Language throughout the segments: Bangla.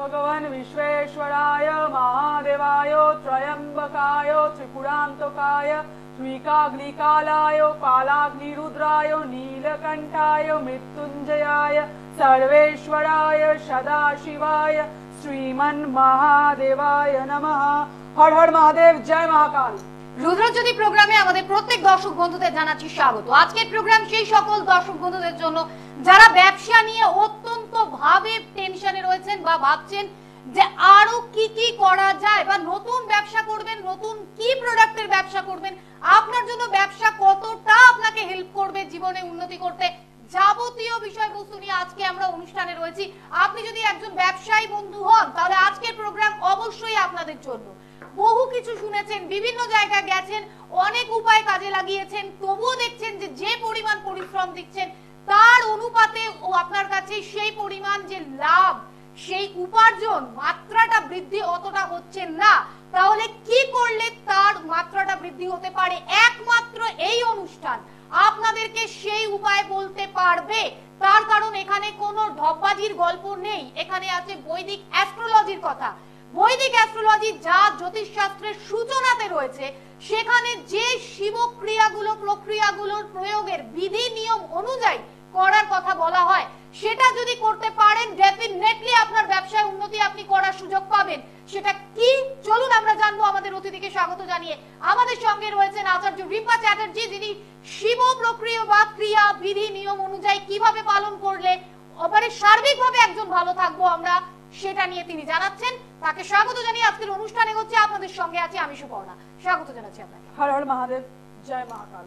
भगवान विश्वेश्वराय महादेवाय त्रयंबकाय त्रिपुरांतकाय श्रीकाग्निकालाय कालाग्निरुद्राय नीलकंठाय मृत्युंजयाय सर्वेश्वराय सदाशिवाय श्रीमन महादेवाय नमः। हर हर महादेव, जय महाकाल। রুদ্রজ্যোতি প্রোগ্রামে আমাদের প্রত্যেক দর্শক বন্ধুদের জানাচ্ছি স্বাগত। আজকের প্রোগ্রাম সেই সকল দর্শক বন্ধুদের জন্য যারা ব্যবসা নিয়ে অত্যন্ত ভাবে টেনশনে রয়েছেন বা ভাবছেন যে আরো কি কি করা যায় বা নতুন ব্যবসা করবেন, নতুন কি প্রোডাক্টের ব্যবসা করবেন, আপনার জন্য ব্যবসা কতটা আপনাকে হেল্প করবে জীবনে উন্নতি করতে, যাবতীয় বিষয়বস্তু নিয়ে আজকে আমরা অনুষ্ঠানে রয়েছি। আপনি যদি একজন ব্যবসায়ী বন্ধু হন তাহলে আজকের প্রোগ্রাম অবশ্যই আপনাদের জন্য। বহু কিছু শুনেছেন, বিভিন্ন জায়গায় গেছেন, অনেক উপায় কাজে লাগিয়েছেন, তবুও দেখছেন যে পরিমাণ পরিশ্রম দিচ্ছেন তার অনুপাতে ও আপনার কাছে সেই পরিমাণ যে লাভ, সেই উপার্জন মাত্রাটা বৃদ্ধি অতটা হচ্ছে না। তাহলে কি করলে তার মাত্রাটা বৃদ্ধি হতে পারে? একমাত্র এই অনুষ্ঠান আপনাদেরকে সেই উপায় বলতে পারবে। তার কারণ এখানে কোনো ঢপবাজির গল্প নেই, এখানে আছে বৈদিক অ্যাস্ট্রোলজির কথা। বৈদিক অ্যাস্ট্রোলজি যা জ্যোতিষ শাস্ত্রের সূচনাতে রয়েছে, সেখানে যে শিব প্রক্রিয়াগুলোর প্রয়োগের বিধি নিয়ম অনুযায়ী করার কথা বলা হয়, সেটা যদি করতে পারেন ডেফিনেটলি আপনার ব্যবসায় উন্নতি আপনি করার সুযোগ পাবেন। সেটা কি চলুন আমরা জানবো আমাদের অতিথিকে স্বাগত জানিয়ে। আমাদের সঙ্গে রয়েছেন আচার্য রিপা চ্যাটার্জি, যিনি শিব প্রক্রিয়া বা ক্রিয়া বিধি নিয়ম অনুযায়ী কিভাবে পালন করলে সার্বিকভাবে একজন ভালো থাকবো আমরা, সেটা নিয়ে তিনি জানাচ্ছেন। তাকে স্বাগত জানিয়ে আজকের অনুষ্ঠানে হচ্ছে আপনাদের সঙ্গে আছে আমি সুপর্ণা। স্বাগত জানাচ্ছি আপনাকে। হর হর মহাদেব, জয় মহাকাল।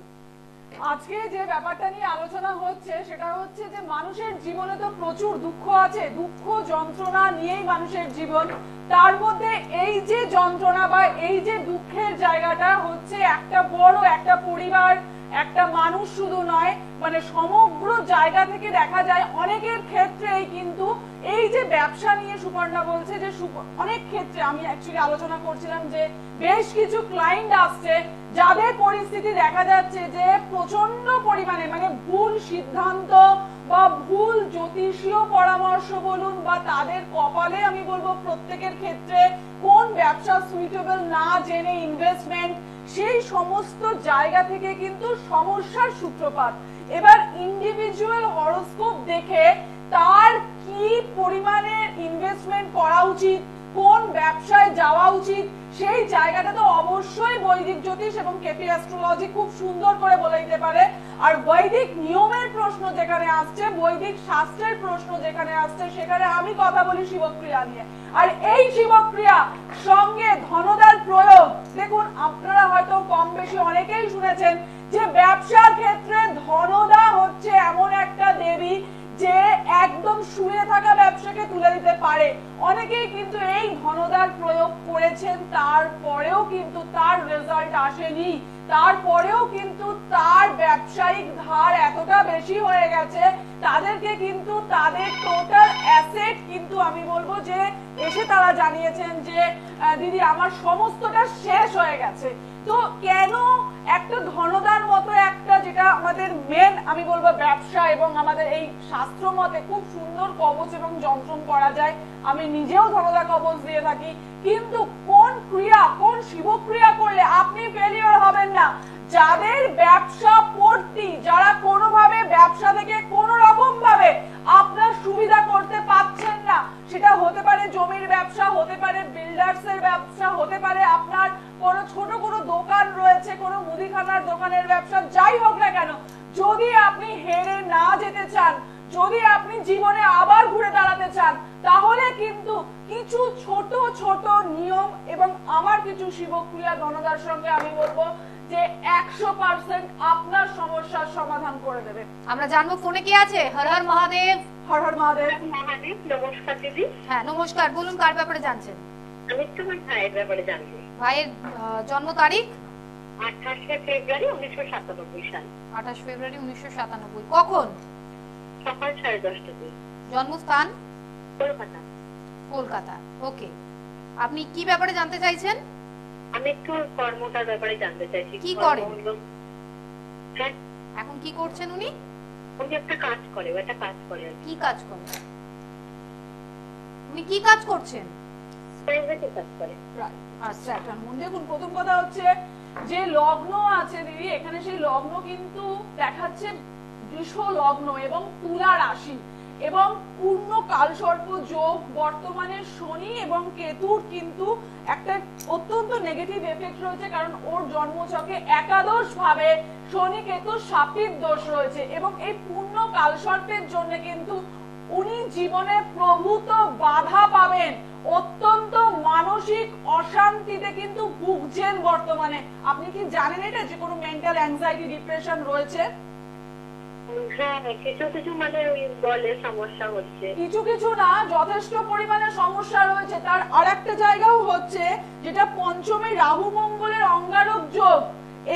আজকে যে ব্যাপারটা নিয়ে আলোচনা হচ্ছে সেটা হচ্ছে যে মানুষের জীবনে তো প্রচুর দুঃখ আছে, দুঃখ যন্ত্রণা নিয়েই মানুষের জীবন। তার মধ্যে এই যে যন্ত্রণা বা এই যে দুঃখের জায়গাটা হচ্ছে একটা বড় একটা পরিবার, একটা মানুষ শুধু নয়, মানে সমগ্র জায়গা থেকে দেখা যায় অনেকের ক্ষেত্রেই কিন্তু এই যে ব্যবসা নিয়ে সুপর্ণা বলছে যে অনেক ক্ষেত্রে আমি অ্যাকচুয়ালি আলোচনা করছিলাম যে বেশ কিছু ক্লায়েন্ট আসছে যাদের পরিস্থিতি দেখা যাচ্ছে যে প্রচন্ড পরিমাণে মানে ভুল সিদ্ধান্ত বা ভুল জ্যোতিষীয় পরামর্শ বলুন বা তাদের কপালে আমি বলবো প্রত্যেকের ক্ষেত্রে কোন ব্যবসা সুইটেবল না জেনে ইনভেস্টমেন্ট, সেই সমস্ত জায়গা থেকে কিন্তু সমস্যার সূত্রপাত। এবার ইন্ডিভিজুয়াল হরোস্কোপ দেখে তার কি পরিমাণে ইনভেস্টমেন্ট করা উচিত, কোন ব্যবসায় যাওয়া উচিত, সেই জায়গাটা তো অবশ্যই বৈদিক জ্যোতিষ এবং কেপি অ্যাস্ট্রোলজি খুব সুন্দর করে বলে দিতে পারে। আর বৈদিক নিয়মের প্রশ্ন যেখানে আসছে, বৈদিক শাস্ত্রের প্রশ্ন যেখানে আসছে, সেখানে আমি কথা বলি শিবক্রিয়া নিয়ে। আর এই শিবক্রিয়া সঙ্গে ধনদার প্রয়োগ, দেখুন আপনারা হয়তো কম বেশি অনেকেই শুনেছেন যে ব্যবসার ক্ষেত্রে ধনদা হচ্ছে এমন একটা দেবী যে একদম শুয়ে থাকা ব্যবসাকে তুলে দিতে পারে। অনেকেই কিন্তু এই ধনদার প্রয়োগ করেছেন, তারপরেও কিন্তু তার রেজাল্ট আসেনি, তারপরেও কিন্তু তার ব্যবসায়িক ধার এতটা বেশি হয়ে গেছে তাদেরকে কিন্তু তাদের টোটাল অ্যাসেট কিন্তু আমি বলবো যে এসে তারা জানিয়েছেন যে দিদি আমার সমস্তটা শেষ হয়ে গেছে। তো কেন একটা ধনদার মতো একটা যেটা আমাদের মেন আমি বলবো ব্যবসা এবং আমাদের এই শাস্ত্র মতে খুব সুন্দর কবচ এবং যন্ত্রণ করা যায়, আমি নিজেও ধনদা কবচ দিয়ে থাকি, কিন্তু কোন ক্রিয়া কোন শিবক্রিয়া করলে আপনি ফেলিওর হবেন না? যাদের ব্যবসা পড়তি, যারা কোনোভাবে ব্যবসা থেকে কোন রকম ভাবে আপনার সুবিধা করতে পারছেন না, সেটা হতে পারে জমির ব্যবসা, হতে পারে বিল্ডার্স এর ব্যবসা, হতে পারে আপনার কোনো ছোট কোনো দোকান রয়েছে, কোনো মুদিখানার দোকানের ব্যবসা, যাই হোক না কেন, যদি আপনি হেরে না যেতে চান, যদি আপনি জীবনে আবার ঘুরে দাঁড়াতে চান, তাহলে কিন্তু কিছু ছোট ছোট নিয়ম এবং আমার কিছু শিবক্রিয়া ধনদার সঙ্গে আমি বলবো যে 100% আপনার সমস্যার সমাধান করে দেবে। আমরা জানবো ফোনে কি আছে। হর হর মহাদেব। হর হর মহাদেব। মহাদেব, নমস্কার দিদি। হ্যাঁ নমস্কার, বলুন কার ব্যাপারে জানছেন? আমি তোমার ভাইয়ের ব্যাপারে জানছি। ভাইয়ের জন্ম তারিখ 28 ফেব্রুয়ারি 1997 সাল। 28 ফেব্রুয়ারি 1997। কখন? সকাল 10:30টায়। জন্মস্থান? কলকাতা। কলকাতা, ওকে। আপনি কি ব্যাপারে জানতে চাইছেন? আমি একটু কর্মটার ব্যাপারে জানতে চাইছি। কি করেন? হ্যাঁ, এখন কি করছেন উনি? উনি একটা কাজ করে, একটা কাজ করে। কি কাজ করে? আপনি কি কাজ করছেন? প্রাইভেটে কাজ করে। Right. আচ্ছা একটা মন দেখুন, প্রথম কথা হচ্ছে যে লগ্ন আছে দিদি, এখানে সেই লগ্ন কিন্তু দেখাচ্ছে বৃষ লগ্ন এবং তুলা রাশি এবং পূর্ণ কালসর্প যোগ। বর্তমানে শনি এবং কেতুর কিন্তু একটা অত্যন্ত নেগেটিভ এফেক্ট রয়েছে, কারণ ওর জন্মছকে একাদশ ভাবে শনি কেতুর শাপিত দোষ রয়েছে এবং এই পূর্ণ কালসর্পের জন্য কিন্তু উনি জীবনে প্রভূত বাধা পাবেন, অত্যন্ত মানসিক অশান্তিতে কিন্তু ভুগছেন বর্তমানে। আপনি কি জানেন এটা যে কোনো মেন্টাল অ্যাংজাইটি ডিপ্রেশন রয়েছে? হ্যাঁ, কিছু কিছু মানে ওই বলে সমস্যা হচ্ছে। কিছু কিছু না, যথেষ্ট পরিমাণে সমস্যা রয়েছে। তার আরেকটা জায়গাও হচ্ছে যেটা পঞ্চমে রাহু মঙ্গলের অঙ্গারক যোগ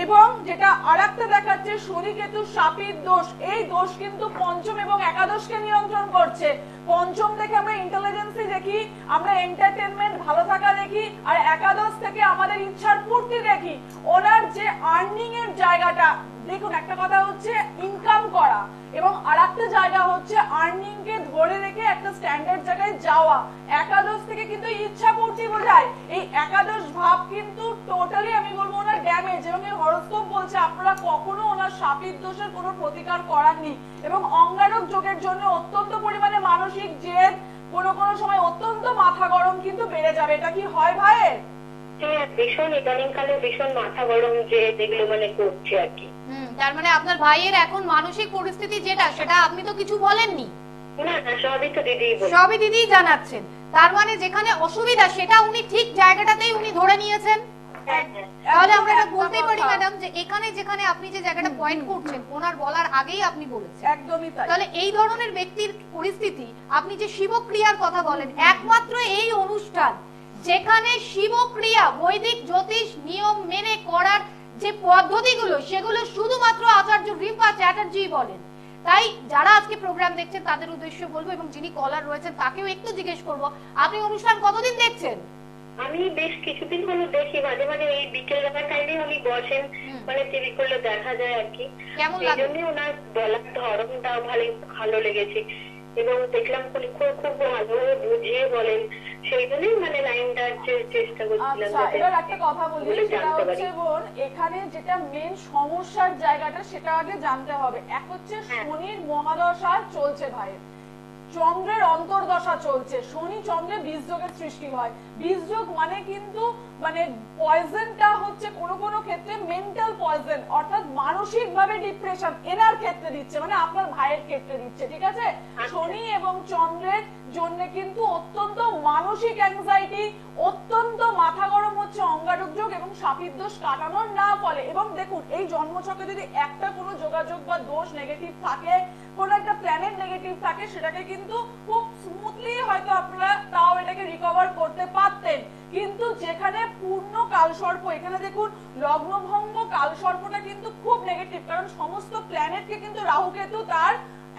এবং যেটা আরেকটা দেখাচ্ছে শনি কেতুর শাপিত দোষ। এই দোষ কিন্তু পঞ্চম এবং একাদশকে নিয়ন্ত্রণ করছে। পঞ্চম থেকে আমরা ইন্টেলিজেন্সি দেখি, আমরা এন্টারটেইনমেন্ট ভালো থাকা দেখি, আর একাদশ থেকে আমাদের ইচ্ছার পূর্তি দেখি। ওনার যে আর্নিং এর জায়গাটা দেখুন, একটা কথা হচ্ছে ইনকাম করা এবং আরেকটা জায়গা হচ্ছে আর্নিং কে ধরে রেখে একটা স্ট্যান্ডার্ড জায়গায় যাওয়া। একাদশ থেকে কিন্তু ইচ্ছা পূর্তি বোঝায়। এই একাদশ ভাব কিন্তু টোটালি আমি বলবো ওনার ড্যামেজ এবং এই হরোস্কোপ বলছে আপনারা কখনো ওনার শাপিত দোষের কোনো প্রতিকার করাননি এবং অঙ্গারক যোগের জন্য অত্যন্ত পরিমাণে মানসিক জেদ, কোনো কোনো সময় অত্যন্ত মাথা গরম কিন্তু বেড়ে যাবে। এটা কি হয় ভাইয়ের? হ্যাঁ, ভীষণ ইদানিং কালে ভীষণ মাথা গরম যে দেখলো মানে করছে আর কি। তার মানে আপনার ভাইয়ের এখন মানসিক পরিস্থিতি যেটা, সেটা আপনি তো কিছু বলেননি। না না, সবই তো দিদি বলে। সবই দিদি জানাচ্ছেন। তার মানে যেখানে অসুবিধা সেটা উনি ঠিক জায়গাটাতেই উনি ধরে নিয়েছেন। হ্যাঁ হ্যাঁ, তাহলে আমরা এটা বলতেই পারি ম্যাডাম যে এখানে যেখানে আপনি যে জায়গাটা পয়েন্ট করছেন ওনার বলার আগেই আপনি বলেছেন। একদমই তাই। তাহলে এই ধরনের ব্যক্তির পরিস্থিতি, আপনি যে শিবক্রিয়ার কথা বলেন, একমাত্র এই অনুষ্ঠান যেখানে শিবক্রিয়া বৈদিক জ্যোতিষ নিয়ম মেনে করার যে পদ্ধতিগুলো সেগুলো শুধুমাত্র আচার্য রিম্পা চ্যাটার্জি বলেন। তাই যারা আজকে প্রোগ্রাম দেখছেন তাদের উদ্দেশ্যে বলবো এবং যিনি কলার রয়েছেন তাকেও একটু জিজ্ঞেস করবো, আপনি অনুষ্ঠান কতদিন দেখছেন? আমি বেশ কিছুদিন হলো দেখি, মাঝে মাঝে এই বিকেল বেলার টাইমে উনি বসেন, মানে টিভি করলে দেখা যায় আর কি। কেমন এই লাগে? জন্য ওনার বলার ধরনটা ভালো লেগেছে এবং দেখলাম উনি খুব খুব ভালো বুঝিয়ে বলেন, সেই জন্যই মানে লাইনটা চেষ্টা করছিলাম। আচ্ছা, এবার একটা কথা বলি, সেটা হচ্ছে বোন, এখানে যেটা মেন সমস্যার জায়গাটা সেটা আগে জানতে হবে। এক হচ্ছে শনির মহাদশা চলছে ভাই, চন্দ্রের অন্তর্দশা চলছে, শনি চন্দ্রে বীজযোগের সৃষ্টি হয়। বীজযোগ মানে কিন্তু মানে পয়জনটা হচ্ছে কোনো কোনো ক্ষেত্রে মেন্টাল পয়জন, অর্থাৎ মানসিক ভাবে ডিপ্রেশন এনার ক্ষেত্রে দিচ্ছে, মানে আপনার ভাইয়ের ক্ষেত্রে দিচ্ছে, ঠিক আছে? শনি এবং চন্দ্রের জন্য কিন্তু অত্যন্ত মানসিক অ্যাংজাইটি, অত্যন্ত মাথা গরম হচ্ছে অঙ্গারক যোগ এবং শাপিত দোষ কাটানোর না ফলে। এবং দেখুন এই জন্মছকে যদি একটা কোনো যোগাযোগ বা দোষ নেগেটিভ থাকে, কোনো একটা প্ল্যানেট নেগেটিভ থাকে, সেটাকে কিন্তু খুব স্মুথলি হয়তো আপনারা তাও এটাকে রিকভার করতে পারতেন। কিন্তু যেখানে পূর্ণ কালসর্প, এখানে দেখুন লগ্নভঙ্গ কালসর্পটা কিন্তু খুব নেগেটিভ, কারণ সমস্ত প্ল্যানেটকে কিন্তু রাহু কেতু তার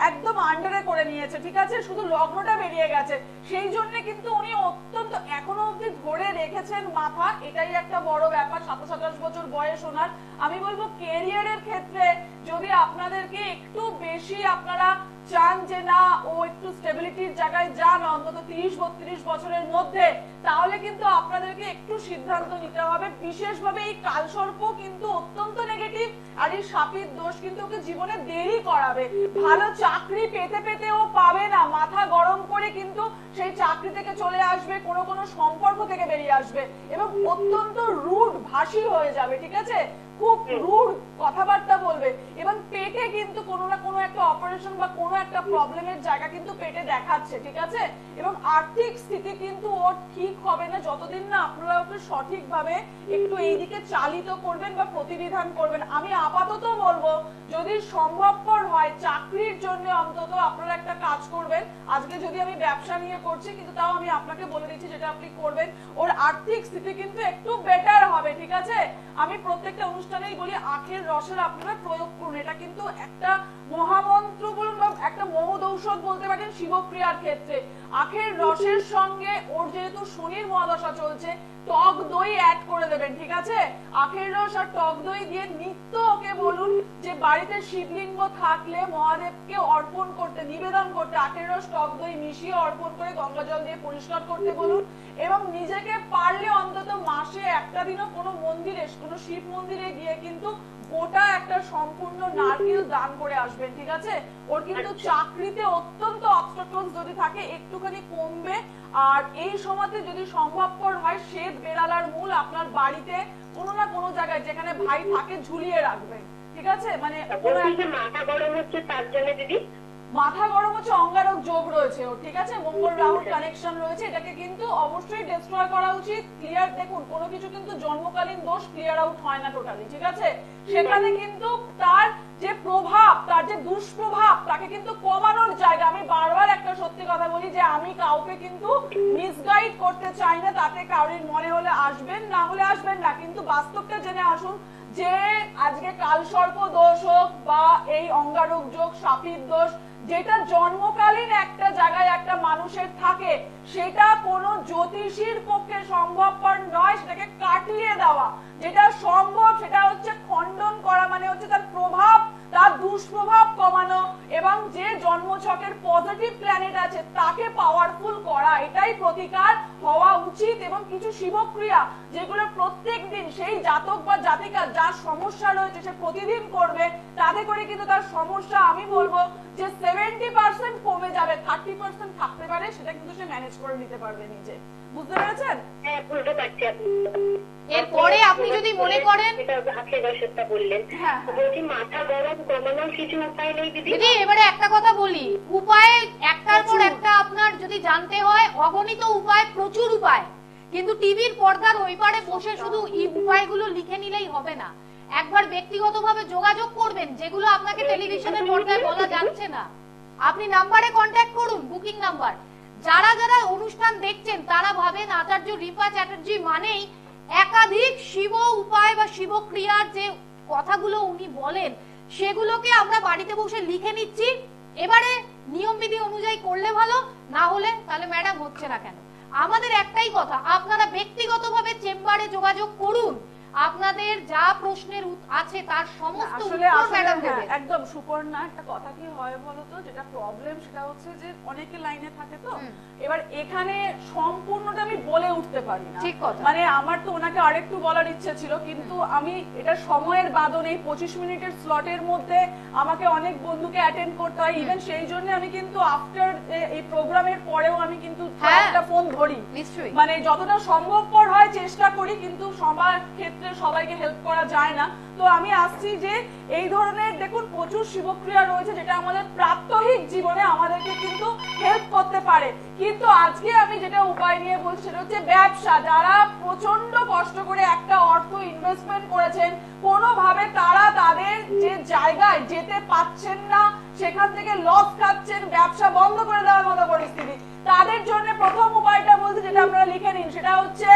একদম আন্ডারে করে নিয়েছে, ঠিক আছে? শুধু লগ্নটা বেরিয়ে গেছে, সেই জন্য কিন্তু উনি অত্যন্ত এখনো অবধি ধরে রেখেছেন মাথা, এটাই একটা বড় ব্যাপার। 27-28 বছর বয়স ওনার। আমি বলবো ক্যারিয়ারের ক্ষেত্রে যদি আপনাদেরকে একটু বেশি আপনারা চান যে না ও একটু স্টেবিলিটির জায়গায় যান অন্তত 30-32 বছরের মধ্যে, তাহলে কিন্তু আপনাদেরকে একটু সিদ্ধান্ত নিতে হবে। বিশেষভাবে এই কালসর্প কিন্তু অত্যন্ত নেগেটিভ, আর এই শাপিত দোষ কিন্তু ওকে জীবনে দেরি করাবে। ভালো চাকরি পেতে পেতে ও পাবে না, মাথা গরম করে কিন্তু সেই চাকরি থেকে চলে আসবে, কোনো কোনো সম্পর্ক থেকে বেরিয়ে আসবে এবং অত্যন্ত রুড ভাষী হয়ে যাবে, ঠিক আছে? খুব রুড কথাবার্তা বলবে এবং পেটে কিন্তু কোনো না কোনো একটা অপারেশন বা কোনো একটা প্রবলেমের জায়গা কিন্তু পেটে দেখাচ্ছে, ঠিক আছে? এবং আর্থিক স্থিতি কিন্তু ওর ঠিক হবে না যতদিন না আপনারা ওকে সঠিকভাবে একটু এইদিকে চালিত করবেন বা প্রতিবিধান করবেন। আমি আপাতত বলবো যদি সম্ভবপর হয় চাকরির জন্য অন্তত আপনারা একটা কাজ করবেন। আজকে যদি আমি ব্যবসা নিয়ে করছি, কিন্তু তাও আমি আপনাকে বলে দিচ্ছি যেটা আপনি করবেন, ওর আর্থিক স্থিতি কিন্তু একটু বেটার হবে, ঠিক আছে? আমি প্রত্যেকটা অনুষ্ঠানেই বলি আখের রসের আপনারা প্রয়োগ করুন। করুন, এটা কিন্তু একটা মহামন্ত্র বলুন বা একটা মহৌষধ বলতে পারেন শিবক্রিয়ার ক্ষেত্রে। আখের রসের সঙ্গে ওর যেহেতু শনির মহাদশা চলছে, টক দই অ্যাড করে দেবেন, ঠিক আছে? আখের রস আর টক দই দিয়ে নিত্য ওকে বলুন যে বাড়িতে শিবলিঙ্গ থাকলে মহাদেবকে অর্পণ করতে, নিবেদন করতে, আখের রস টক দই মিশিয়ে অর্পণ করে গঙ্গা জল দিয়ে পরিষ্কার করতে বলুন। এবং নিজেকে পারলে অন্তত মাসে একটা দিনও কোনো মন্দিরে, কোনো শিব মন্দিরে গিয়ে কিন্তু গোটা একটা সম্পূর্ণ নারকেল দান করে আসবেন, ঠিক আছে? ওর কিন্তু চাকরিতে অত্যন্ত অবস্ট্রাকলস যদি থাকে একটুখানি কমবে। আর এই সময়তে যদি সম্ভবপর হয় শ্বেত বেড়ালার মূল আপনার বাড়িতে কোনো না কোনো জায়গায় যেখানে ভাই থাকে ঝুলিয়ে রাখবেন, ঠিক আছে? মানে মাথা গরম হচ্ছে তার জন্য দিদি, মাথা গরম হচ্ছে অঙ্গারক যোগ রয়েছে ওর, ঠিক আছে? মঙ্গল রাহুর কানেকশন রয়েছে, এটাকে কিন্তু অবশ্যই ডিস্ট্রয় করা উচিত। ক্লিয়ার, দেখুন কোনো কিছু কিন্তু জন্মকালীন দোষ ক্লিয়ার আউট হয় না টোটালি, ঠিক আছে? সেখানে কিন্তু তার যে প্রভাব, তার যে দুষ্প্রভাব, তাকে কিন্তু কমানোর জায়গা। আমি বারবার একটা সত্যি কথা বলি যে আমি কাউকে কিন্তু মিসগাইড করতে চাই না, তাতে কারোর মনে হলে আসবেন, না হলে আসবেন না, কিন্তু বাস্তবটা জেনে আসুন যে আজকে কালসর্প দোষ হোক বা এই অঙ্গারক যোগ, সাপির দোষ, যেটা জন্মকালীন একটা জায়গায় একটা মানুষের থাকে, সেটা কোনো জ্যোতিষীর পক্ষে সম্ভবপর নয় সেটাকে কাটিয়ে দেওয়া। যেটা সম্ভব সেটা হচ্ছে খণ্ডন করা, মানে হচ্ছে তার প্রভাব, তার দুষ্প্রভাব কমানো এবং যে জন্মছকের পজিটিভ প্ল্যানেট আছে তাকে পাওয়ারফুল করা, এটাই প্রতিকার হওয়া উচিত। এবং কিছু শিবক্রিয়া যেগুলো প্রত্যেক দিন সেই জাতক বা জাতিকা যার সমস্যা রয়েছে সে প্রতিদিন করবে, তাতে করে কিন্তু তার সমস্যা আমি বলবো যে 70% কমে যাবে, 30% থাকতে পারে, সেটা কিন্তু সে ম্যানেজ করে নিতে পারবে নিজে। বুঝতে পেরেছেন? হ্যাঁ, বুঝতে পারছি। এরপরে আপনি যদি মনে করেন আখের রসটা বললেন, বলছি মাথা গরম কমানোর কিছু উপায় নেই দিদি? দিদি এবারে একটা কথা বলি, উপায় একটার পর একটা আপনার যদি জানতে হয়, অগণিত উপায়, প্রচুর উপায়, কিন্তু টিভির পর্দার ওই পারে বসে শুধু এই উপায়গুলো লিখে নিলেই হবে না। একবার ব্যক্তিগতভাবে যোগাযোগ করবেন, যেগুলো আপনাকে টেলিভিশনের পর্দায় বলা যাচ্ছে না। আপনি নাম্বারে কন্ট্যাক্ট করুন, বুকিং নাম্বার। যারা যারা অনুষ্ঠান দেখছেন তারা ভাবেন আচার্য রিপা চ্যাটার্জি মানেই একাধিক শিব উপায় বা শিবক্রিয়ার যে কথাগুলো উনি বলেন সেগুলোকে আমরা বাড়িতে বসে লিখে নিচ্ছি। এবারে নিয়ম বিধি অনুযায়ী করলে ভালো, না হলে তাহলে ম্যাডাম হচ্ছে না কেন। আমাদের একটাই কথা, আপনারা ব্যক্তিগতভাবে চেম্বারে যোগাযোগ করুন, আপনাদের যা প্রশ্নের আছে তার সমস্ত উত্তর ম্যাডাম দেবেন। একদম সুপর্ণা, একটা কথা কি হয় বলতো, যেটা প্রবলেম সেটা হচ্ছে যে অনেকে লাইনে থাকে তো, এবার এখানে সম্পূর্ণটা আমি বলে উঠতে পারি না, ঠিক কথা। মানে আমার তো ওনাকে আরেকটু বলার ইচ্ছে ছিল, কিন্তু আমি এটা সময়ের বাঁধন, এই 25 মিনিটের স্লটের মধ্যে আমাকে অনেক বন্ধুকে অ্যাটেন্ড করতে হয়, ইভেন সেই জন্য আমি কিন্তু আফটার এই প্রোগ্রামের পরেও আমি কিন্তু একটা ফোন ধরি, নিশ্চয়ই মানে যতটা সম্ভবপর হয় চেষ্টা করি, কিন্তু সবার ক্ষেত্রে সবাইকে হেল্প করা যায় না। তো আমি আসছি যে এই ধরনের দেখুন প্রচুর শিবক্রিয়া রয়েছে যেটা আমাদের প্রাত্যহিক জীবনে আমাদেরকে কিন্তু হেল্প করতে পারে। কিন্তু আজকে আমি যেটা উপায় নিয়ে বলছি সেটা হচ্ছে ব্যবসা, যারা প্রচন্ড কষ্ট করে একটা অর্থ ইনভেস্টমেন্ট করেছেন, কোনোভাবে তারা তাদের যে জায়গায় যেতে পাচ্ছেন না, সেখান থেকে লস খাচ্ছেন, ব্যবসা বন্ধ করে দেওয়ার মতো পরিস্থিতি, তাদের জন্য প্রথম উপায়টা বলতে যেটা আপনারা লিখে নিন সেটা হচ্ছে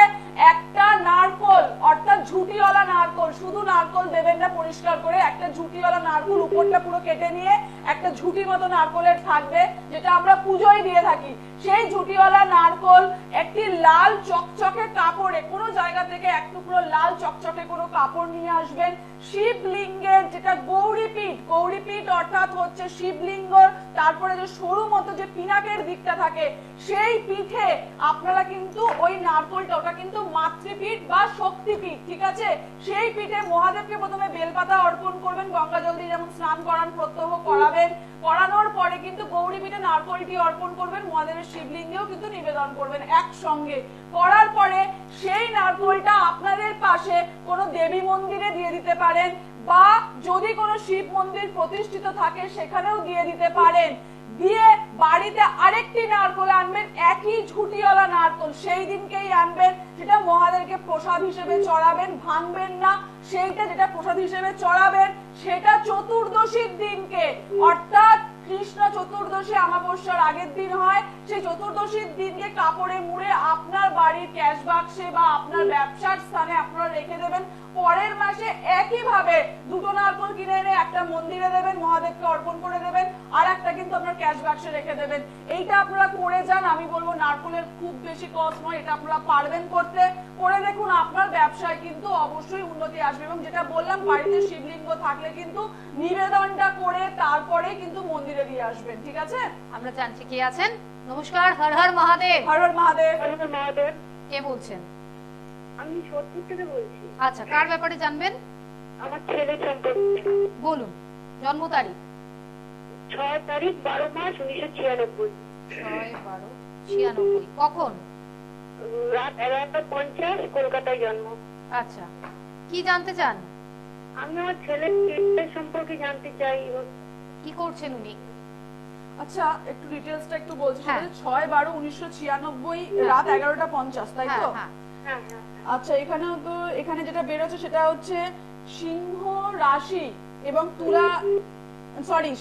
একটা নারকোল, অর্থাৎ ঝুটিওয়ালা নারকোল, শুধু নারকোল দেবেন না, পরিষ্কার করে একটা ঝুটিওয়ালা নারকোল উপরটা পুরো কেটে নিয়ে একটা ঝুটির মতো নারকোলের থাকবে, যেটা আমরা পুজোয় দিয়ে থাকি, সেই ঝুটিওয়ালা নারকোল একটি লাল চকচকে কাপড়ে, কোনো জায়গা থেকে এক টুকরো লাল চকচকে কোনো কাপড় নিয়ে আসবেন, শিবলিঙ্গের যেটা গৌরীপীঠ, গৌরীপীঠ অর্থাৎ হচ্ছে শিবলিঙ্গ, তারপরে যে সরু মতো যে পিনাকের দিকটা থাকে সেই পিঠে আপনারা কিন্তু ওই নারকোলটা, ওটা কিন্তু মাতৃপীঠ বা শক্তিপীঠ, ঠিক আছে? সেই পিঠে মহাদেবকে প্রথমে বেলপাতা অর্পণ করবেন, গঙ্গা জল দিয়ে যেমন স্নান করান প্রত্যহ করাবেন, করানোর পরে কিন্তু গৌরী পিঠে নারকোলটি অর্পণ করবেন, মহাদেবের শিবলিঙ্গেও কিন্তু নিবেদন করবেন একসঙ্গে। করার পরে সেই নারকোলটা আপনাদের পাশে কোনো দেবী মন্দিরে দিয়ে দিতে পারেন, বা যদি কোনো শিব মন্দির প্রতিষ্ঠিত থাকে সেখানেও দিয়ে দিতে পারেন। দিয়ে বাড়িতে আরেকটি নারকোল আনবেন, একই ঝুটিওয়ালা নারকোল, সেই দিনকেই আনবেন, সেটা মহাদেবকে প্রসাদ হিসেবে চড়াবেন, ভাঙবেন না। সেইটা যেটা প্রসাদ হিসেবে চড়াবেন সেটা চতুর্দশীর দিনকে, অর্থাৎ কৃষ্ণ চতুর্দশী অমাবস্যার আগের দিন হয়। সেই চতুর্দশীর দিনকে কাপড়ে মুড়ে আপনার বাড়ির ক্যাশ বাক্সে বা আপনার ব্যবসার স্থানে আপনারা রেখে দেবেন। পরের মাসে একইভাবে দুটো নারকেল কিনে এনে একটা মন্দিরে দেবেন, মহাদেবকে অর্পণ করে দেবেন, আর একটা কিন্তু আপনার ক্যাশ বাক্সে রেখে দেবেন। এইটা আপনারা করে যান। আমি বলবো নারকেলের খুব বেশি কস্ট নয়, এটা আপনারা পারবেন করতে। করে দেখুন, আপনার ব্যবসায় কিন্তু অবশ্যই উন্নতি আসবে। এবং যেটা বললাম, বাড়িতে শিবলিঙ্গ থাকলে কিন্তু নিবেদনটা করে তারপরে কিন্তু মন্দিরে দিয়ে আসবেন, ঠিক আছে? আমরা জানছি কে আছেন। নমস্কার, হর হর মহাদেব। হর হর মহাদেব। মহাদেব, কে বলছেন? আমি সোদপুর থেকে বলছি। আচ্ছা, কার ব্যাপারে জানবেন? আমার ছেলে সম্পর্কে। বলুন। জন্ম তারিখ? 6 তারিখ 12 মাস 1996। 6/12/96। কখন? রাত 11:50, কলকাতায় জন্ম। আচ্ছা, কি জানতে চান? আমি আমার ছেলের সম্পর্কে জানতে চাই। কি করছেন উনি? আচ্ছা, একটু ডিটেইলসটা একটু বলছি। হ্যাঁ। 6/12/1996 রাত 11:50, তাই তো? হ্যাঁ। হ্যাঁ হ্যাঁ। আচ্ছা, এখানে যেটা বেরোচ্ছে সেটা হচ্ছে সিংহ রাশি এবং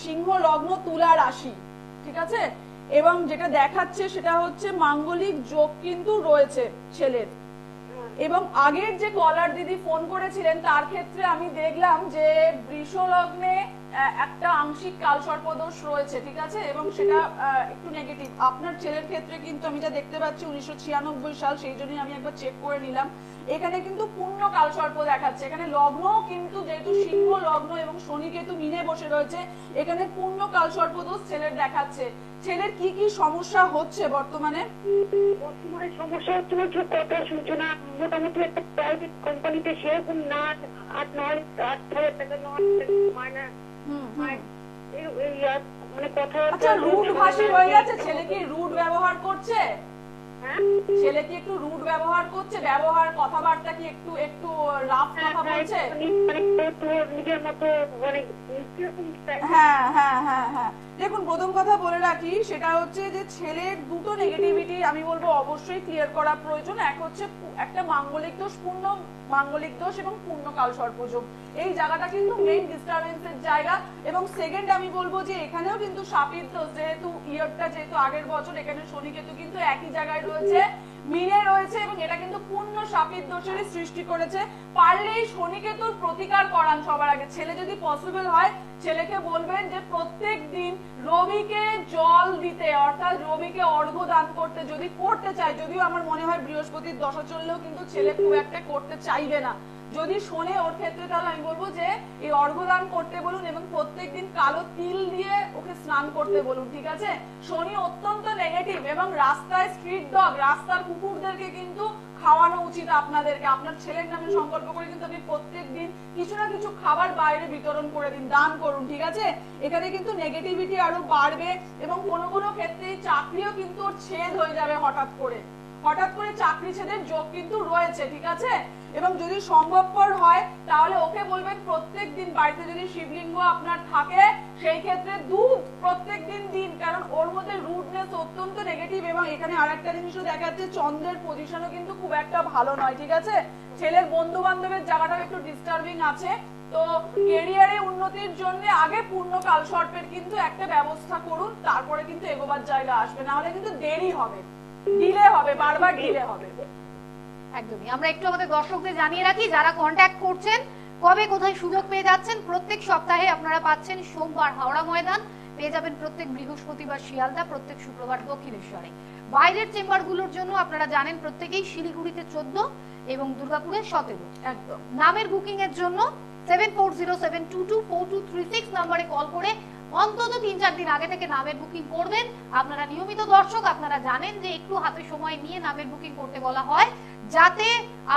সিংহ লগ্ন তুলা রাশি, ঠিক আছে? এবং যেটা দেখাচ্ছে সেটা হচ্ছে মাঙ্গলিক যোগ কিন্তু রয়েছে ছেলের। এবং আগের যে কলার দিদি ফোন করেছিলেন তার ক্ষেত্রে আমি দেখলাম যে বৃষ লগ্নে একটা আংশিক কালসর্পদোষ রয়েছে, ঠিক আছে? এবং সেটা একটু নেগেটিভ। আপনার ছেলের ক্ষেত্রে কিন্তু আমি যা দেখতে পাচ্ছি 1996 সাল, সেই জন্যই আমি একবার চেক করে নিলাম। এখানে কিন্তু পূর্ণ কালসর্প দেখাচ্ছে। এখানে লগ্ন কিন্তু যেহেতু সিংহ লগ্ন এবং শনি কেতু মিলে বসে রয়েছে, এখানে পূর্ণ কালসর্পদোষ ছেলের দেখাচ্ছে। ছেলের কি কি সমস্যা হচ্ছে বর্তমানে? বর্তমানে সমস্যা হচ্ছে কথা শুনছো না। মোটামুটি একটা প্রাইভেট কোম্পানিতে সেরকম না 8,000 টাকা মাইনে। মানে কথা। আচ্ছা, রুড ভাষী হয়ে যাচ্ছে। ছেলে কি রুড ব্যবহার করছে? ছেলে কি একটু রুড ব্যবহার করছে? ব্যবহার কথাবার্তা কি একটু একটু রাফ কথা বলছে? নিজের মতো মানে হ্যাঁ হ্যাঁ হ্যাঁ হ্যাঁ। দেখুন, প্রথম কথা বলে রাখি, সেটা হচ্ছে যে ছেলের দুটো নেগেটিভিটি আমি বলবো অবশ্যই ক্লিয়ার করা প্রয়োজন। এক হচ্ছে একটা মাঙ্গলিক দোষ, পূর্ণ মাঙ্গলিক দোষ এবং পূর্ণ কাল সর্পযোগ। এই জায়গাটা কিন্তু মেইন ডিস্টারবেন্সের জায়গা। এবং সেকেন্ড আমি বলবো যে এখানেও কিন্তু সাপির দোষ, যেহেতু ইয়ারটা যেহেতু আগের বছর, এখানে শনি কেতু কিন্তু একই জায়গায় রয়েছে, মিলে রয়েছে, এবং এটা কিন্তু পূর্ণ সাপির দোষেরই সৃষ্টি করেছে। পারলেই শনি কেতুর প্রতিকার করান সবার আগে। ছেলে যদি পসিবল হয়, ছেলেকে বলবেন যে প্রত্যেক দিন রবিকে জল দিতে, অর্থাৎ রবিকে অর্ঘ্য দান করতে যদি করতে চায়। যদিও আমার মনে হয় বৃহস্পতির দশা চললেও কিন্তু ছেলে খুব একটা করতে চাইবে না। যদি শোনে ওর ক্ষেত্রে, তাহলে আমি বলবো যে এই অর্ঘ্য দান করতে বলুন এবং প্রত্যেকদিন কালো তিল দিয়ে ওকে স্নান করতে বলুন, ঠিক আছে? শনি অত্যন্ত নেগেটিভ, এবং রাস্তায় স্ট্রিট ডগ, রাস্তার কুকুরদেরকে কিন্তু খাওয়ানো উচিত আপনাদেরকে। আপনার ছেলের নামে সংকল্প করে কিন্তু আপনি প্রত্যেকদিন কিছু না কিছু খাবার বাইরে বিতরণ করে দিন, দান করুন, ঠিক আছে? এখানে কিন্তু নেগেটিভিটি আরো বাড়বে, এবং কোনো কোনো ক্ষেত্রে চাকরিও কিন্তু ওর ছেদ হয়ে যাবে হঠাৎ করে চাকরি ছেদের যোগ কিন্তু রয়েছে, ঠিক আছে? এবং যদি সম্ভবপর হয় তাহলে ওকে বলবেন প্রত্যেকদিন বাড়িতে যদি শিবলিঙ্গ আপনার থাকে, সেই ক্ষেত্রে দুধ প্রত্যেকদিন দিন, কারণ ওর মধ্যে রুডনেস অত্যন্ত নেগেটিভ। এবং এখানে আরেকটা জিনিসও দেখাচ্ছে, চন্দ্রের পজিশনও কিন্তু খুব একটা ভালো নয়, ঠিক আছে? ছেলের বন্ধু বান্ধবের জায়গাটাও একটু ডিস্টার্বিং আছে। তো ক্যারিয়ারে উন্নতির জন্য আগে পূর্ণ কালসর্পের কিন্তু একটা ব্যবস্থা করুন, তারপরে কিন্তু এগোবার জায়গা আসবে, না হলে কিন্তু দেরি হবে, ডিলে হবে, বারবার ডিলে হবে। একদমই। আমরা একটু আমাদের দর্শকদের জানিয়ে রাখি, যারা কন্ট্যাক্ট করছেন কবে কোথায় সুযোগ পেয়ে যাচ্ছেন। প্রত্যেক সপ্তাহে আপনারা পাচ্ছেন সোমবার হাওড়া ময়দান, পেয়ে যাবেন প্রত্যেক বৃহস্পতিবার শিয়ালদা, প্রত্যেক শুক্রবার দক্ষিণেশ্বরে। বাইরের চেম্বারগুলোর জন্য আপনারা জানেন প্রত্যেকেই শিলিগুড়িতে 14 এবং দুর্গাপুরে 17। একদম। নামের বুকিং এর জন্য 7407224236 নম্বরে কল করে অন্তত 3-4 দিন আগে থেকে নামের বুকিং করবেন। আপনারা নিয়মিত দর্শক, আপনারা জানেন যে একটু হাতে সময় নিয়ে নামের বুকিং করতে বলা হয়, যাতে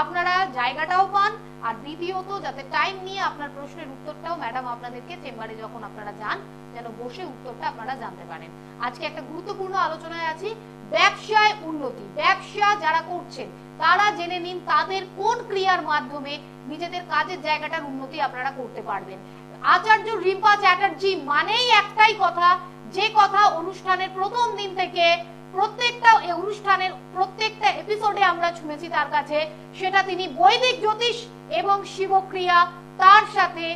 আপনারা জায়গাটাও পান, আর দ্বিতীয়ত যাতে টাইম নিয়ে আপনার প্রশ্নের উত্তরটাও ম্যাডাম আপনাদেরকে চেম্বারে যখন আপনারা যান যেন বসে উত্তরটা আপনারা জানতে পারেন। আজকে একটা গুরুত্বপূর্ণ আলোচনায় আছি, ব্যবসায় উন্নতি। ব্যবসা যারা করছেন তারা জেনে নিন তাদের কোন ক্রিয়ার মাধ্যমে নিজেদের কাজের জায়গাটার উন্নতি আপনারা করতে পারবেন। আচার্য রিম্পা চ্যাটার্জি মানেই একটাই কথা, যে কথা অনুষ্ঠানের প্রথম দিন থেকে প্রত্যেকটা অনুষ্ঠানের প্রত্যেকটা এপিসোডে আমরা শুনেছি তার কাছে, সেটা তিনি বৈদিক জ্যোতিষ এবং শিবক্রিয়া, তার সাথে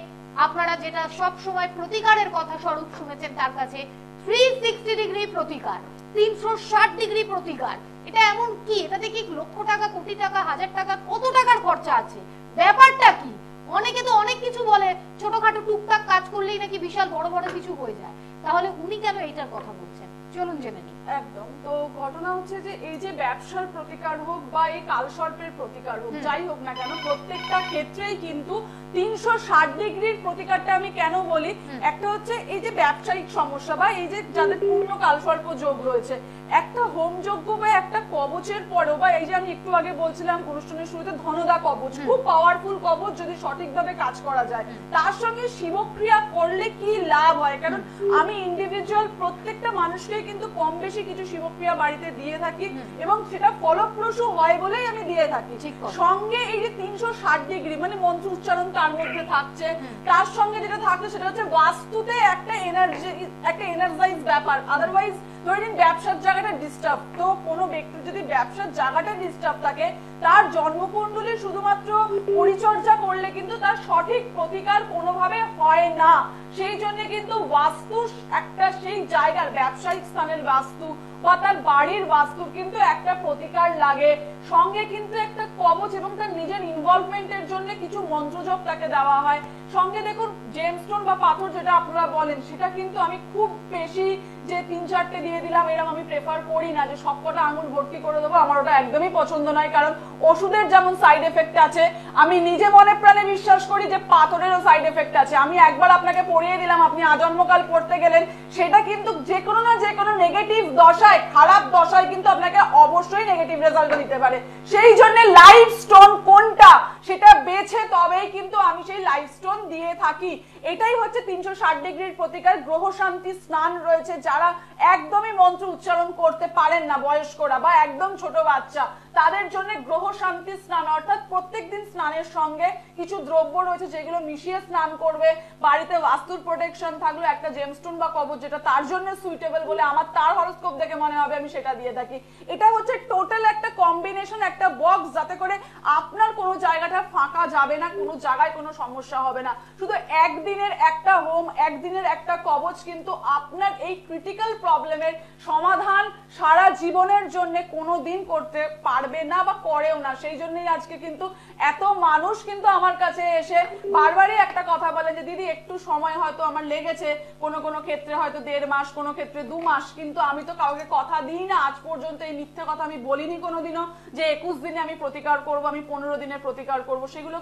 আপনারা যেটা সব সময় প্রতিকারের কথা স্বরূপ শুনেছেন তার কাছে 360 ডিগ্রি প্রতিকার, 360 ডিগ্রি প্রতিকার। এটা এমন কি, এটাতে কি লক্ষ টাকা, কোটি টাকা, হাজার টাকা, কত টাকার খরচা আছে? ব্যাপারটা কি? অনেকে তো অনেক কিছু বলে, ছোটখাটো টুকটাক কাজ করলেই নাকি বিশাল বড় বড় কিছু হয়ে যায়। তাহলে উনি কেন এইটার কথা বলছেন? চলুন জেনে নিই। একদম। তো ঘটনা হচ্ছে যে এই যে ব্যবসার প্রতিকার হোক বা এই কালসর্পের প্রতিকার হোক, যাই হোক না কেন, প্রত্যেকটা ক্ষেত্রেই কিন্তু 360 ডিগ্রির প্রতিকারটা আমি কেন বলি, একটা হচ্ছে এই যে ব্যবসায়িক সমস্যা বা এই যে যাদের পূর্ণ কালসর্প যোগ রয়েছে, একটা হোম যজ্ঞ বা একটা কবচের পরেও, বা এই যে আমি একটু আগে বলছিলাম অনুষ্ঠানের শুরুতে ধনদা কবচ, খুব পাওয়ারফুল কবচ, যদি সঠিকভাবে কাজ করা যায়, তার সঙ্গে শিবক্রিয়া করলে কি লাভ হয়। কারণ আমি ইন্ডিভিজুয়াল প্রত্যেকটা মানুষকে কিন্তু কম বেশি কিছু শিবক্রিয়া বাড়িতে দিয়ে থাকি এবং সেটা ফলপ্রসূ হয় বলেই আমি দিয়ে থাকি। সঙ্গে এই যে 360 ডিগ্রি মানে মন্ত্র উচ্চারণ তার মধ্যে থাকছে, তার সঙ্গে যেটা থাকছে সেটা হচ্ছে বাস্তুতে একটা এনার্জি, একটা এনার্জাইজ ব্যাপার। আদারওয়াইজ ধরে নিন ব্যবসার জায়গাটা ডিস্টার্ব, তো কোনো ব্যক্তির যদি ব্যবসার জায়গাটা ডিস্টার্ব থাকে, তার জন্মকুণ্ডলী শুধুমাত্র পরিচর্যা করলে কিন্তু তার সঠিক প্রতিকার কোনোভাবে হয় না। সেই জন্য কিন্তু বাস্তু একটা সেই জায়গার ব্যবসায়িক স্থানের বাস্তু বা তার বাড়ির বাস্তুর কিন্তু একটা প্রতিকার লাগে, সঙ্গে কিন্তু একটা কবচ এবং তার নিজের ইনভলভমেন্টের জন্য কিছু মন্ত্রজপ তাকে দেওয়া হয়। সঙ্গে দেখুন জেমস্টোন বা পাথর যেটা আপনারা বলেন, সেটা কিন্তু আমি খুব বেশি যে 3-4টে দিয়ে দিলাম এরকম আমি প্রেফার করি না, যে সবকটা আঙুল ভর্তি করে দেবো, আমার ওটা একদমই পছন্দ নয়। কারণ ওষুধের যেমন সাইড এফেক্ট আছে, আমি নিজে মনে প্রাণে বিশ্বাস করি যে পাথরেরও সাইড এফেক্ট আছে। আমি একবার আপনাকে পড়িয়ে দিলাম, আপনি আজন্মকাল পড়তে গেলেন, সেটা কিন্তু যে কোনো না যে কোনো নেগেটিভ দশায়, খারাপ দশায় কিন্তু আপনাকে অবশ্যই নেগেটিভ রেজাল্ট দিতে পারে। সেই জন্য লাইফ স্টোন কোনটা সেটা বেছে তবেই কিন্তু আমি সেই লাইফ স্টোন দিয়ে থাকি। এটাই হচ্ছে 360 ডিগ্রির প্রতিকার। গ্রহ শান্তি স্নান রয়েছে, যারা একদমই মন্ত্র উচ্চারণ করতে পারেন না, বয়স্করা বা একদম ছোট বাচ্চা, তাদের জন্য গ্রহ শান্তি স্নান, অর্থাৎ প্রত্যেকদিন স্নানের সঙ্গে কিছু দ্রব্য রয়েছে যেগুলো মিশিয়ে স্নান করবে। বাড়িতে বাস্তুর প্রোটেকশন থাকলো, একটা জেমস্টোন বা কবচ যেটা তার জন্য সুইটেবল বলে আমার তার হরোস্কোপ দেখে মনে হবে, আমি সেটা দিয়ে থাকি। এটা হচ্ছে টোটাল একটা কম্বিনেশন, একটা বক্স, যাতে করে আপনার কোনো জায়গাটা ফাঁকা যাবে না, কোনো জায়গায় কোনো সমস্যা হবে না। শুধু একদিনের একটা হোম, একদিনের একটা কবচ কিন্তু আপনার এই ক্রিটিক্যাল প্রবলেমের সমাধান সারা জীবনের জন্য কোনো দিন করতে পারবে না বা করেও না। সেই জন্যই আজকে কিন্তু এত মানুষ কিন্তু আমার কাছে এসে বারবারই একটা কথা বলে যে দিদি একটু সময় হয়তো আমার লেগেছে, কোনো কোনো ক্ষেত্রে হয়তো 1.5 মাস, কোনো ক্ষেত্রে 2 মাস, কিন্তু আমি তো কাউকে কথা দিই না আজ পর্যন্ত, এই মিথ্যে কথা আমি বলিনি কোনোদিনও যে 21 দিনে আমি প্রতিকার করব, আমি 15 দিনে প্রতিকার করব। সেগুলো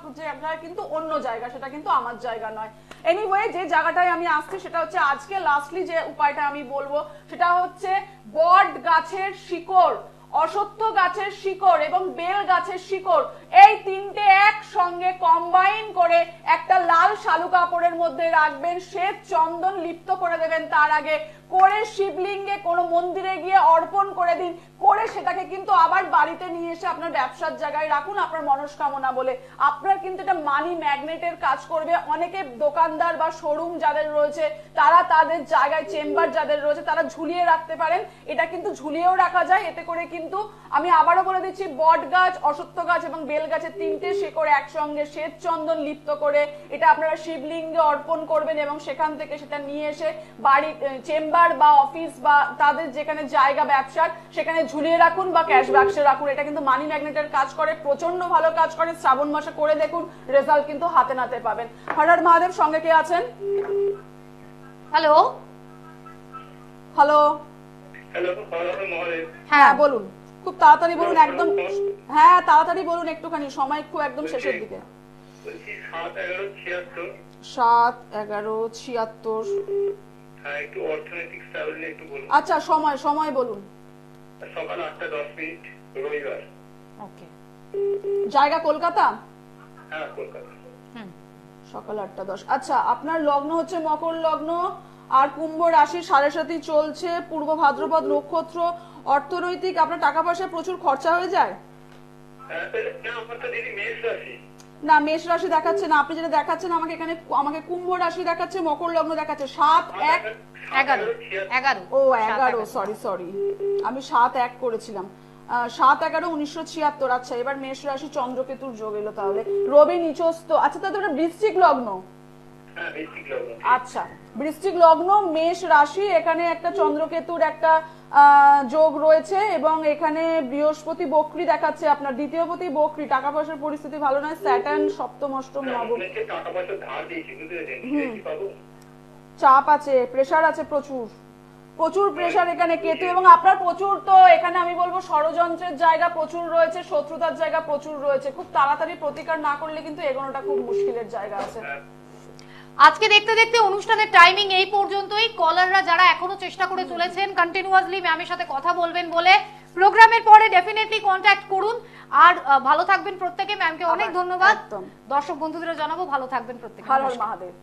কিন্তু অন্য জায়গা, সেটা কিন্তু আমার জায়গা নয়। এনিওয়ে, যে জায়গাটায় আমি আসছি সেটা হচ্ছে আজকে লাস্টলি যে উপায়টা আমি বলবো সেটা হচ্ছে বট গাছের শিকড়, অশ্বত্থ গাছের শিকড় এবং বেল গাছের শিকড়, এই তিনটে একসঙ্গে কম্বাইন করে একটা লাল শালু কাপড়ের মধ্যে রাখবেন, শ্বেত চন্দন লিপ্ত করে দেবেন তার আগে, করে শিবলিঙ্গে কোনো মন্দিরে গিয়ে অর্পণ করে দিন, করে সেটাকে কিন্তু আবার বাড়িতে নিয়ে এসে আপনার ব্যবসার জায়গায় রাখুন আপনার মনস্কামনা বলে। আপনার কিন্তু এটা মানি ম্যাগনেটের কাজ করবে। অনেকে দোকানদার বা শোরুম যাদের রয়েছে, তারা তাদের জায়গায়, চেম্বার যাদের রয়েছে, তারা ঝুলিয়ে রাখতে পারেন। এটা কিন্তু ঝুলিয়েও রাখা যায়। এতে করে কিন্তু আমি আবারও বলে দিচ্ছি, বট গাছ, অশ্বত্থ গাছ এবং বেল গাছের তিনটে শিকড় একসঙ্গে শ্বেত চন্দন লিপ্ত করে এটা আপনারা শিবলিঙ্গে অর্পণ করবেন এবং সেখান থেকে সেটা নিয়ে এসে বাড়ি, চেম্বার বা অফিস বা তাদের যেখানে জায়গা ব্যবসার, সেখানে ঝুলিয়ে রাখুন বা ক্যাশ বাক্সে রাখুন। এটা কিন্তু মানি ম্যাগনেটের কাজ করে, প্রচন্ড ভালো কাজ করে। শ্রাবণ মাসে করে দেখুন, রেজাল্ট কিন্তু হাতে নাতে পাবেন। হর হর মহাদেব। সঙ্গে কে আছেন? Hello hello hello, Har Har Mahadev. হ্যাঁ বলুন, খুব তাড়াতাড়ি বলুন, একদম হ্যাঁ তাড়াতাড়ি বলুন, একটুখানি সময় খুব একদম শেষের দিকে। বলছি 7/11/76। 7/11/76। হ্যাঁ, একটু অর্থনৈতিক স্টাইল নিয়ে একটু বলুন। আচ্ছা, সময় বলুন। সকাল 8:10 রবিবার। ওকে। জায়গা কলকাতা? হ্যাঁ, কলকাতা। সকাল 8:10। আচ্ছা, আপনার লগ্ন হচ্ছে মকর লগ্ন আর কুম্ভ রাশি, 7.5 চলছে, পূর্ব ভাদ্রপদ নক্ষত্র। অর্থনৈতিক আপনার টাকা পয়সা প্রচুর খরচা হয়ে যায়? না, আমার তো দিদি মেষ রাশি। না, মেষ রাশি দেখাচ্ছে না। আপনি যেটা দেখাচ্ছেন আমাকে এখানে, আমাকে কুম্ভ রাশি দেখাচ্ছে, মকর লগ্ন দেখাচ্ছে। 7/11 ও 11, সরি আমি 7/1 করেছিলাম। 7/11/1976। আচ্ছা, এবার মেষ রাশি, চন্দ্রকেতুর যোগ এলো তাহলে। রবি নিচস্থ। আচ্ছা, তাহলে ওটা বৃশ্চিক লগ্ন। হ্যাঁ বৃশ্চিক লগ্ন। আচ্ছা, বৃশ্চিক লগ্ন, মেষ রাশি, এখানে একটা চন্দ্রকেতুর একটা যোগ রয়েছে এবং এখানে বৃহস্পতি বক্রী দেখাচ্ছে, আপনার দ্বিতীয়পতি বক্রী, টাকা পয়সার পরিস্থিতি ভালো নয়, স্যাটার্ন সপ্তম অষ্টম নবম, টাকা পয়সা ধার দিয়েছি বুঝতে পেরেছেন, কি পাবো? চাপ আছে, প্রেসার আছে, প্রচুর প্রচুর প্রেসার এখানে কেতু, এবং আপনার প্রচুর, তো এখানে আমি বলবো ষড়যন্ত্রের জায়গা প্রচুর রয়েছে, শত্রুতার জায়গা প্রচুর রয়েছে, খুব তাড়াতাড়ি প্রতিকার না করলে কিন্তু এগোনোটা খুব মুশকিলের জায়গা আছে। আজকে দেখতে দেখতে অনুষ্ঠানের টাইমিং এই পর্যন্তই। কলাররা যারা এখনো চেষ্টা করে চলেছেন কন্টিনিউয়াসলি ম্যামের সাথে কথা বলবেন বলে, প্রোগ্রামের পরে ডেফিনেটলি কন্ট্যাক্ট করুন। আর ভালো থাকবেন প্রত্যেকে, ম্যামকে অনেক ধন্যবাদ। একদম। দর্শক বন্ধুদের জানাবো ভালো থাকবেন প্রত্যেকে। হর হর মহাদেব।